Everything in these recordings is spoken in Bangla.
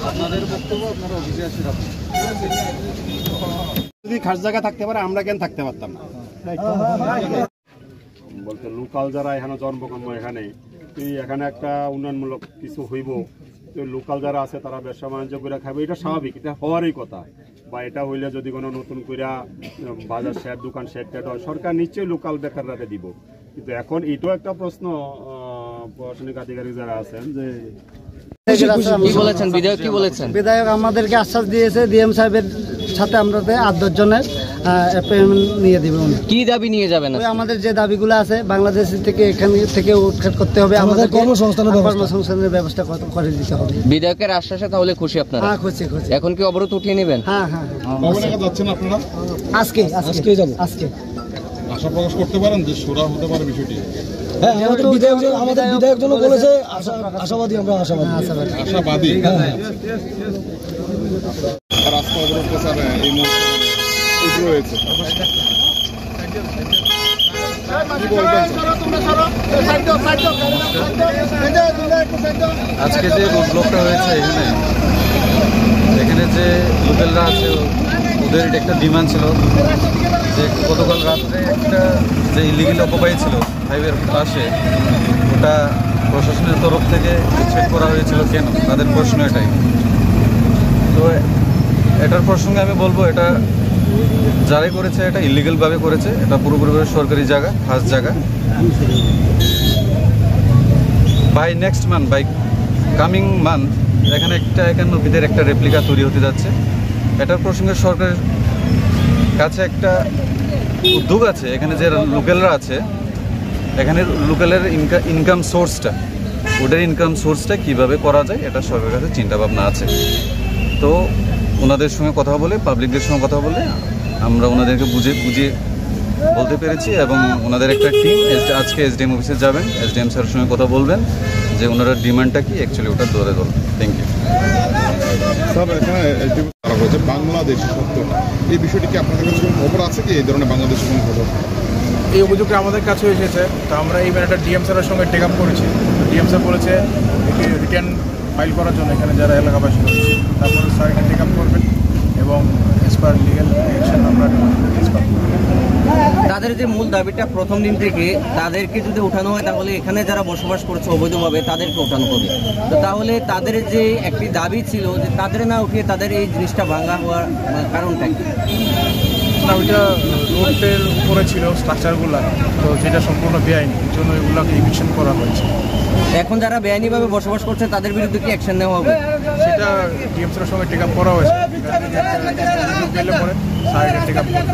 আপনাদের বক্তব্য আপনারা অফিসে আসে রাখুন। যদি খাস জায়গা থাকতে পারে আমরা কেন থাকতে পারতাম না? বলতে লোকাল যারা এখানে জন্মকর্ম এখানে এখানে একটা উন্নয়নমূলক কিছু হইব, তো লোকাল যারা আছে তারা ব্যবসা বাণিজ্য করে খাবে, এটা স্বাভাবিক, এটা হওয়ারই কথা। বা এটা হইলে যদি কোনো নতুন করে বাজার শেড দোকান শেড টেড হয়, সরকার নিশ্চয়ই লোকাল বেকাররাকে দিব। কিন্তু এখন এটাও একটা প্রশ্ন প্রশাসনিক আধিকারিক যারা আছেন যে বিধায়ক আমাদেরকে আশ্বাস দিয়েছে, ডিএম সাহেবের সাথে আমরা 8-10 জনের অ্যাপয়েন্টমেন্ট নিয়ে দিবে। কি দাবি নিয়ে যাবেন? আমাদের যে দাবিগুলো আছে বাংলাদেশ থেকে এখান থেকে উৎখাত করতে হবে, আমাদের কর্মসংস্থানের ব্যবস্থা করে দিতে হবে। বিধায়কের আশ্বাসে তাহলে খুশি আপনারা? হ্যাঁ খুশি। এখন কি অবরোধ উঠিয়ে নেবেন? হ্যাঁ। আজকে যাব। আজকে আশা প্রকাশ করতে পারেন যে সুরা হতে পারে বিষয়টি? হ্যাঁ, আমাদের বিধায়ক জন বলেছে আশাবাদী, আমরা আশাবাদী। রাস্তা অবরোধ প্রচারে এই মুহূর্তে রয়েছে, আজকে যে রোডব্লকটা হয়েছে এখানে যে লোকালরা আছে ওদের একটা ডিমান্ড ছিল যে গতকাল রাত্রে একটা যে ইলিগেল অকুপাই ছিল হাইওয়ের পাশে, ওটা প্রশাসনের তরফ থেকে উচ্ছেদ করা হয়েছিল কেন, তাদের প্রশ্ন এটাই। তো এটার প্রসঙ্গে আমি বলবো, এটা যারাই করেছে এটা ইলিগেলভাবে করেছে, এটা পুরোপুরিভাবে সরকারি জায়গা, খাস জায়গা। By next month, by coming month এখানে একটা 91 একটা রেপ্লিকা তৈরি হতে যাচ্ছে। এটার প্রসঙ্গে সরকারের কাছে একটা উদ্যোগ আছে, এখানে যে লোকালরা আছে এখানে লোকালের ইনকাম সোর্সটা, ওদের ইনকাম সোর্সটা কীভাবে করা যায় এটা সরকারের কাছে চিন্তাভাবনা আছে। তো ওনাদের সঙ্গে কথা বলে, পাবলিকদের সঙ্গে কথা বলে আমরা ওনাদেরকে বুঝিয়ে বলতে পেরেছি, এবং ওনাদের একটা টিম আজকে এসডিএম অফিসে যাবেন, এসডিএম স্যারের সঙ্গে কথা বলবেন যে ওনারা ডিমান্ডটা কি অ্যাকচুয়ালি ওটা ধরে ধরুন। Thank you sir. এখানে হয়েছে বাংলাদেশ সত্যটা, এই বিষয়টি কি আপনাদের কাছে কোনো খবর আছে কি, এই ধরনের বাংলাদেশের কোনো খবর? এই অভিযোগটা আমাদের কাছে এসেছে, তো আমরা এই ম্যাটারটা ডিএম স্যারের সঙ্গে টেক আপ করেছি। ডিএম স্যার বলেছে এটি রিটার্ন ফাইল করার জন্য এখানে যারা এলাকাবাসী রয়েছে, তারপরে স্যার এখানে টেক আপ করবেন এবং এজ পার লিগ্যাল অ্যাকশন আমরা তাদের যে মূল দাবিটা প্রথম দিন থেকে তাদেরকে যদি উঠানো হয় তাহলে এখানে যারা বসবাস করছে অবৈধভাবে তাদেরকে উঠানো হবে। তো তাহলে তাদের যে একটি দাবি ছিল যে তাদের না উঠিয়ে তাদের এই জিনিসটা ভাঙা হওয়ার কারণটা কি? না, ওইটা রোডের উপরে ছিল স্ট্রাকচারগুলো, তো যেটা সম্পূর্ণ বেআইনি, এই জন্য এগুলোকে ইভিকশন করা হয়েছে। এখন যারা বেআইনিভাবে বসবাস করছে তাদের বিরুদ্ধে কি অ্যাকশন নেওয়া হবে? সেটা ডিএমসির সঙ্গে টেক আপ করা হয়েছে, গেলে পরে সাইডে টেক আপ করবে।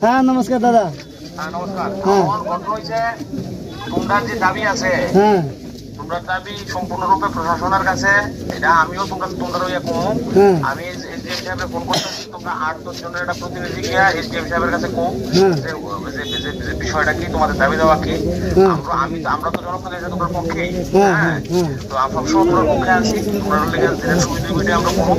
হ্যাঁ নমস্কার দাদা। হ্যাঁ নমস্কার। হ্যাঁ ঘটনা হয়েছে, তোমরা যে দাবি আছে, হ্যাঁ তোমরা দাবি সম্পূর্ণরূপে প্রশাসনের কাছে, এটা আমিও তোমরা কম, আমি এসডিএম সাহেবের ফোন করতেছি, তোমরা 8-10 জনের একটা প্রতিনিধি গিয়া এসডিএম সাহেবের কাছে কম যে বিষয়টা কি, তোমাদের দাবি দেওয়া কি। আমরা তো জনপ্রতিনিধি তোমরা পক্ষেই, হ্যাঁ, তো সবসময় তোমরা পক্ষে আছি, তোমরা সুবিধা আমরা করো,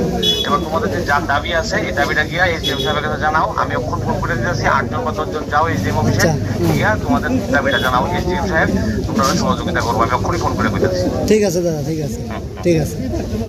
এবং তোমাদের যে যার দাবি আছে এই দাবিটা গিয়া এসডিএম সাহেবের কাছে জানাও। আমি এখন ফোন করে দিতেছি, 8 জন বা 10 জন যাও এসডিএম অফিসে গিয়া তোমাদের দাবিটা জানাও, এসডিএম সাহেব তোমরা সহযোগিতা করবো। আমি এক্ষুনি ফোন করে দিতেছি। ঠিক আছে দাদা, ঠিক আছে।